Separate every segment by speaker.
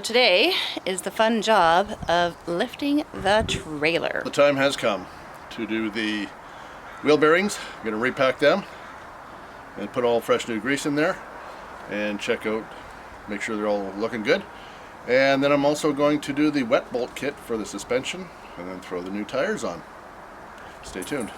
Speaker 1: Today is the fun job of lifting the trailer.
Speaker 2: The time has come to do the wheel bearings. I'm going to repack them and put all fresh new grease in there and check out, make sure they're all looking good. And then I'm also going to do the wet bolt kit for the suspension and then throw the new tires on. Stay tuned.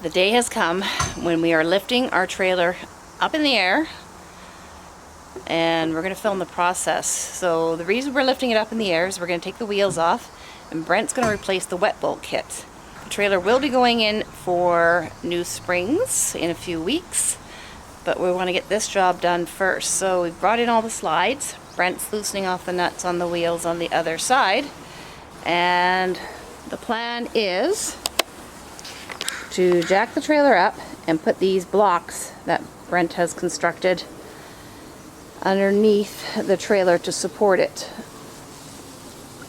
Speaker 1: The day has come when we are lifting our trailer up in the air, and we're going to film the process. So the reason we're lifting it up in the air is we're going to take the wheels off and Brent's going to replace the wet bolt kit. The trailer will be going in for new springs in a few weeks, but we want to get this job done first. So we've brought in all the slides. Brent's loosening off the nuts on the wheels on the other side, and the plan is to jack the trailer up and put these blocks that Brent has constructed underneath the trailer to support it.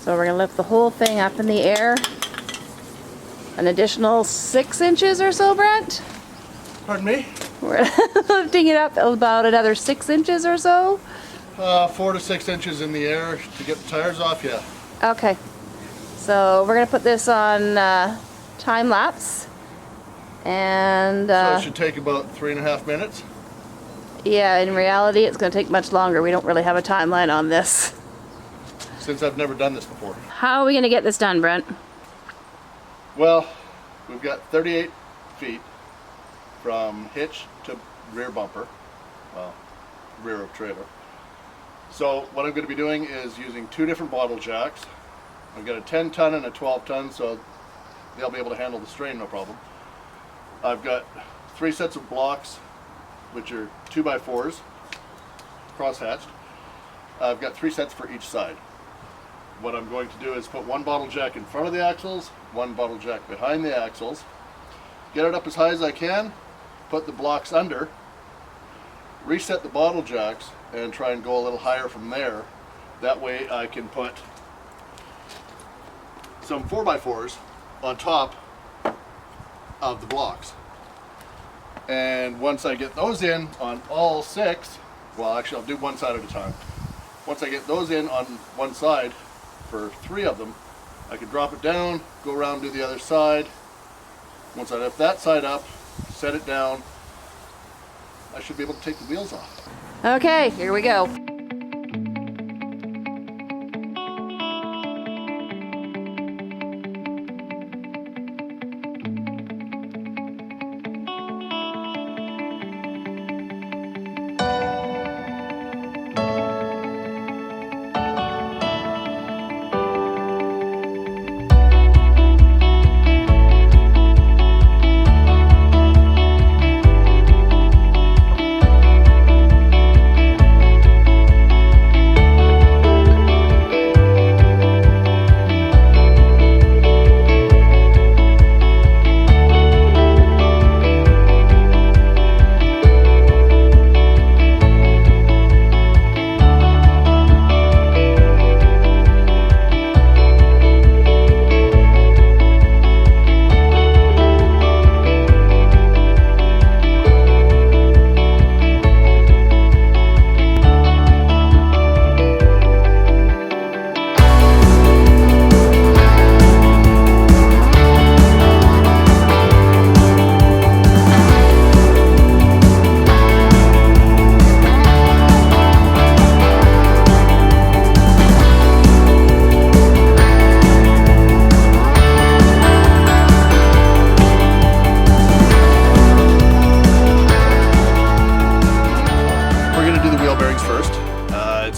Speaker 1: So we're going to lift the whole thing up in the air an additional 6 inches or so, Brent?
Speaker 2: Pardon me?
Speaker 1: We're lifting it up about another 6 inches or so?
Speaker 2: 4 to 6 inches in the air to get the tires off, yeah.
Speaker 1: Okay. So we're going to put this on time lapse. And
Speaker 2: so it should take about 3.5 minutes.
Speaker 1: Yeah, in reality it's going to take much longer. We don't really have a timeline on this.
Speaker 2: Since I've never done this before.
Speaker 1: How are we going to get this done, Brent?
Speaker 2: Well, we've got 38 feet from hitch to rear bumper, well, rear of trailer. So what I'm going to be doing is using 2 different bottle jacks. I've got a 10 ton and a 12 ton, so they'll be able to handle the strain no problem. I've got 3 sets of blocks, which are 2x4s, cross-hatched. I've got 3 sets for each side. What I'm going to do is put 1 bottle jack in front of the axles, 1 bottle jack behind the axles, get it up as high as I can, put the blocks under, reset the bottle jacks, and try and go a little higher from there. That way I can put some 4x4s on top of the blocks. And once I get those in on all 6, well actually I'll do one side at a time. Once I get those in on one side for 3 of them, I can drop it down, go around to the other side. Once I lift that side up, set it down, I should be able to take the wheels off.
Speaker 1: Okay, here we go.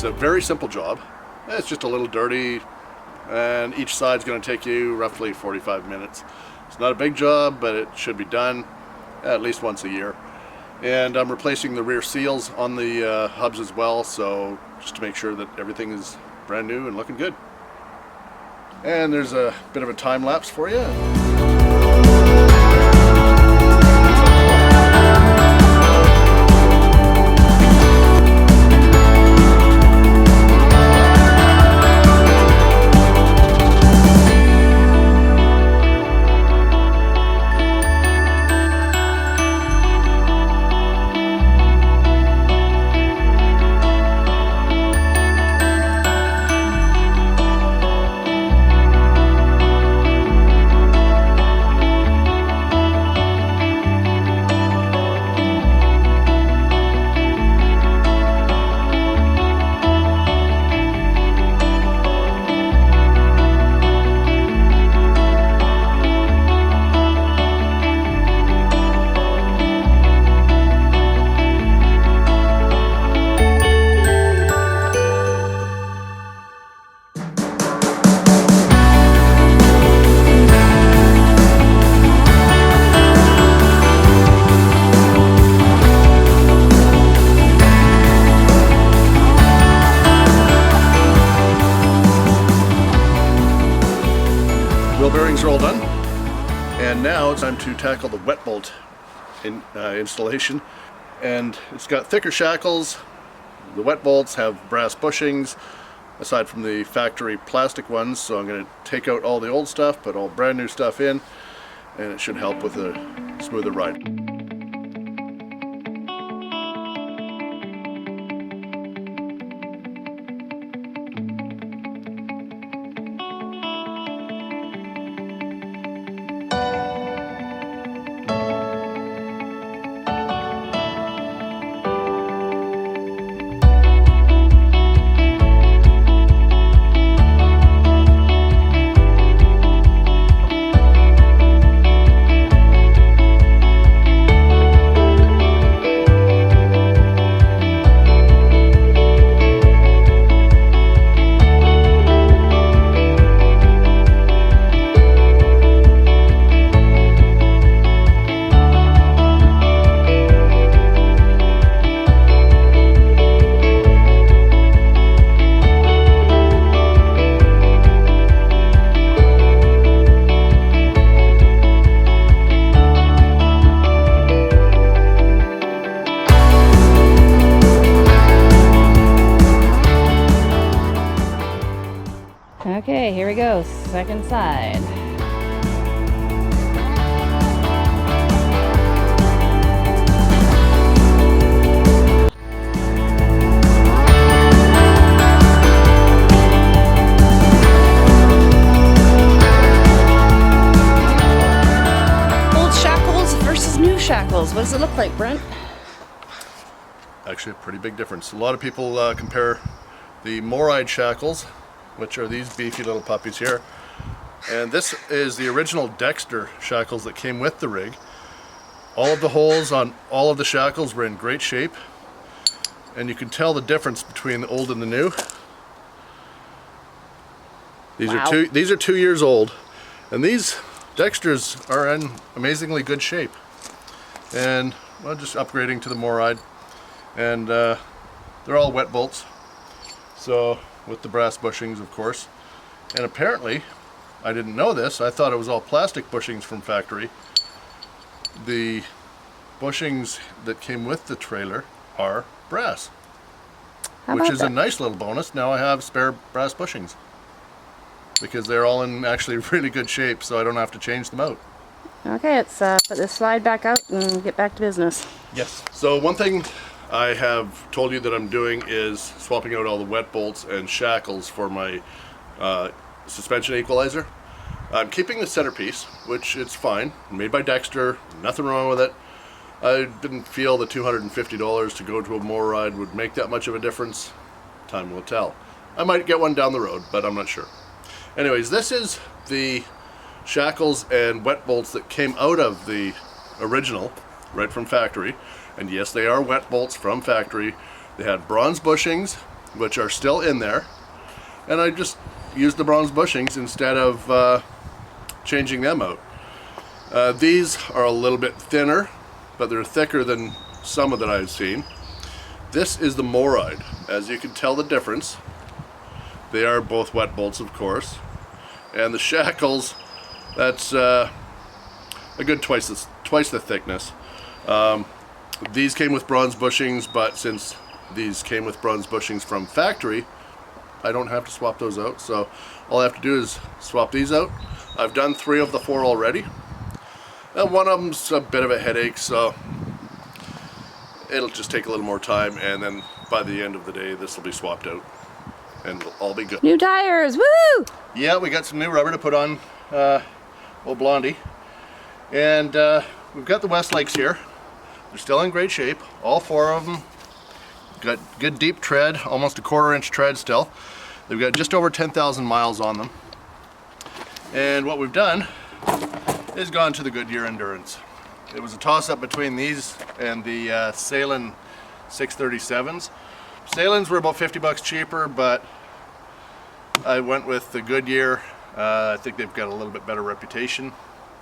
Speaker 2: a very simple job. It's just a little dirty, and each side's going to take you roughly 45 minutes. It's not a big job, but it should be done at least once a year. And I'm replacing the rear seals on the hubs as well, so just to make sure that everything is brand new and looking good. And there's a bit of a time lapse for you. Wheel bearings are all done, and now it's time to tackle the wet bolt installation. And it's got thicker shackles. The wet bolts have brass bushings aside from the factory plastic ones, so I'm going to take out all the old stuff, put all brand new stuff in, and it should help with a smoother ride.
Speaker 1: Okay, here we go, second side. Old shackles versus new shackles. What does it look like, Brent?
Speaker 2: Actually, a pretty big difference. A lot of people compare the Moride shackles, which are these beefy little puppies here. And this is the original Dexter shackles that came with the rig. All of the holes on all of the shackles were in great shape. And you can tell the difference between the old and the new. These are 2 years old. And these Dexters are in amazingly good shape. And well, just upgrading to the Moride. And they're all wet bolts. So, with the brass bushings, of course. And apparently, I didn't know this, I thought it was all plastic bushings from factory. The bushings that came with the trailer are brass, which is a nice little bonus. Now I have spare brass bushings because they're all in actually really good shape, so I don't have to change them out.
Speaker 1: Okay, let's put this slide back out and get back to business.
Speaker 2: Yes. So one thing I have told you that I'm doing is swapping out all the wet bolts and shackles for my suspension equalizer. I'm keeping the centerpiece, which it's fine, made by Dexter, nothing wrong with it. I didn't feel the $250 to go to a Moride would make that much of a difference. Time will tell. I might get one down the road, but I'm not sure. Anyways, this is the shackles and wet bolts that came out of the original, right from factory. And yes, they are wet bolts from factory. They had bronze bushings, which are still in there. And I just used the bronze bushings instead of changing them out. These are a little bit thinner, but they're thicker than some that I've seen. This is the Moride. As you can tell the difference, they are both wet bolts, of course. And the shackles, that's a good twice the thickness. These came with bronze bushings, but since these came with bronze bushings from factory, I don't have to swap those out. So all I have to do is swap these out. I've done 3 of the 4 already. And one of them's a bit of a headache, so it'll just take a little more time, and then by the end of the day this will be swapped out and it'll all be good.
Speaker 1: New tires, woo!
Speaker 2: Yeah, we got some new rubber to put on old Blondie. And we've got the Westlakes here. They're still in great shape, all 4 of them. Got good deep tread, almost a 1/4 inch tread still. They've got just over 10,000 miles on them. And what we've done is gone to the Goodyear Endurance. It was a toss-up between these and the Salem 637s. Salem's were about 50 bucks cheaper, but I went with the Goodyear. I think they've got a little bit better reputation,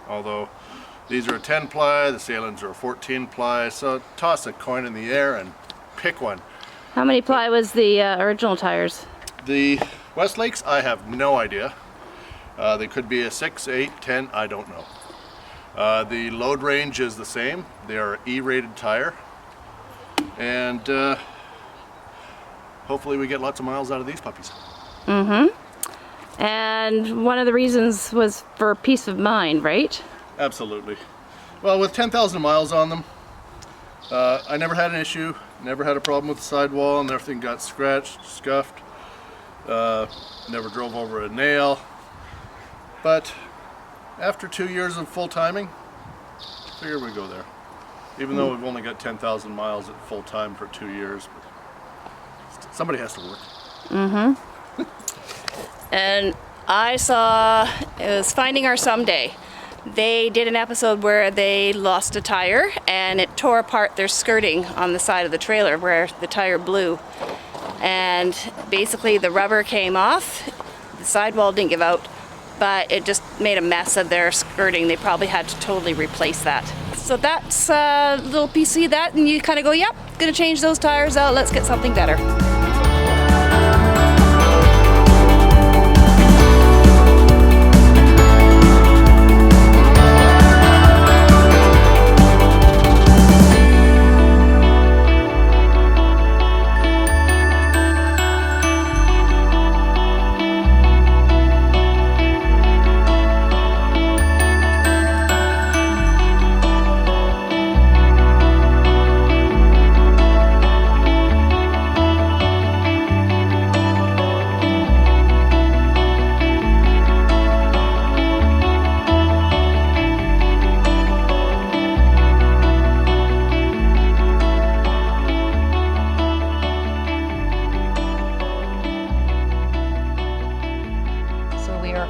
Speaker 2: although these are a 10 ply, the Salem's are a 14 ply, so toss a coin in the air and pick one.
Speaker 1: How many ply was the original tires?
Speaker 2: The Westlakes, I have no idea. They could be a 6, 8, 10, I don't know. The load range is the same. They are an E-rated tire. And hopefully we get lots of miles out of these puppies.
Speaker 1: And one of the reasons was for peace of mind, right?
Speaker 2: Absolutely. Well, with 10,000 miles on them, I never had an issue, never had a problem with the sidewall, and everything got scratched, scuffed, never drove over a nail. But after 2 years of full timing, figured we'd go there. Even though we've only got 10,000 miles at full time for 2 years, but somebody has to work.
Speaker 1: And I saw, it was Finding Our Someday. They did an episode where they lost a tire and it tore apart their skirting on the side of the trailer where the tire blew. And basically the rubber came off, the sidewall didn't give out, but it just made a mess of their skirting. They probably had to totally replace that. So that's a little piece of that, and you kind of go, yep, gonna change those tires out, let's get something better.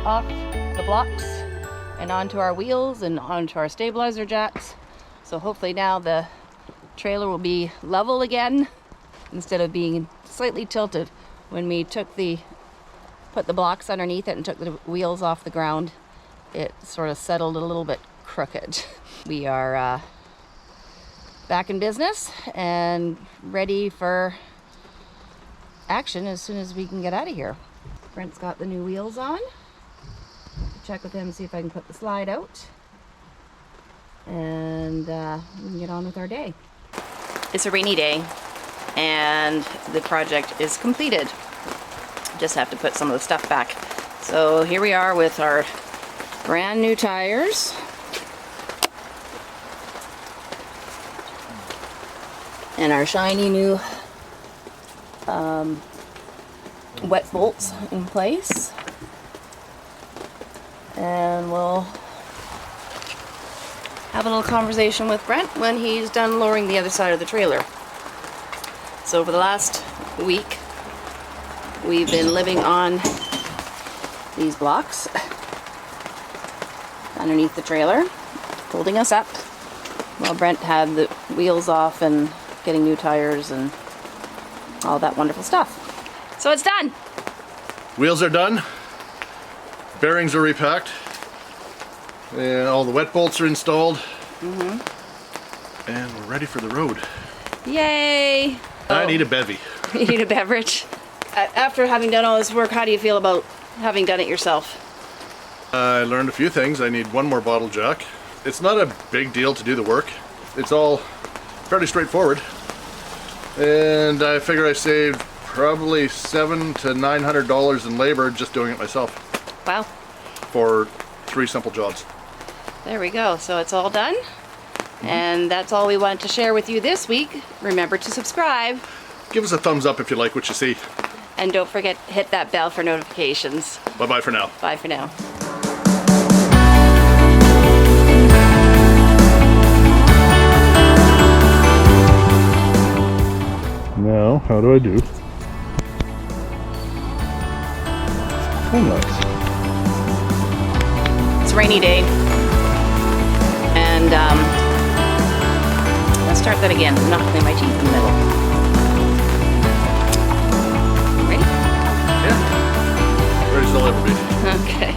Speaker 1: Off the blocks and onto our wheels and onto our stabilizer jacks. So hopefully now the trailer will be level again instead of being slightly tilted. When we put the blocks underneath it and took the wheels off the ground, it sort of settled a little bit crooked. We are back in business and ready for action as soon as we can get out of here. Brent's got the new wheels on. Check with him, see if I can put the slide out, and we can get on with our day. It's a rainy day and the project is completed. Just have to put some of the stuff back. So here we are with our brand new tires and our shiny new wet bolts in place. And we'll have a little conversation with Brent when he's done lowering the other side of the trailer. So for the last week, we've been living on these blocks underneath the trailer, holding us up while Brent had the wheels off and getting new tires and all that wonderful stuff. So it's done.
Speaker 2: Wheels are done. Bearings are repacked, and all the wet bolts are installed, and we're ready for the road.
Speaker 1: Yay!
Speaker 2: I need a bevy.
Speaker 1: You need a beverage? After having done all this work, how do you feel about having done it yourself?
Speaker 2: I learned a few things. I need one more bottle jack. It's not a big deal to do the work. It's all fairly straightforward. And I figure I saved probably $700 to $900 in labor just doing it myself
Speaker 1: Wow.
Speaker 2: for 3 simple jobs.
Speaker 1: There we go. So it's all done. And that's all we wanted to share with you this week. Remember to subscribe.
Speaker 2: Give us a thumbs up if you like what you see.
Speaker 1: And don't forget to hit that bell for notifications.
Speaker 2: Bye-bye for now.
Speaker 1: Bye for now.
Speaker 2: Now, how do I do? Oh, nice.
Speaker 1: It's a rainy day. And let's start that again. I'm not clean my teeth in the middle. Ready?
Speaker 2: Yeah. Ready as I'll ever be.
Speaker 1: Okay.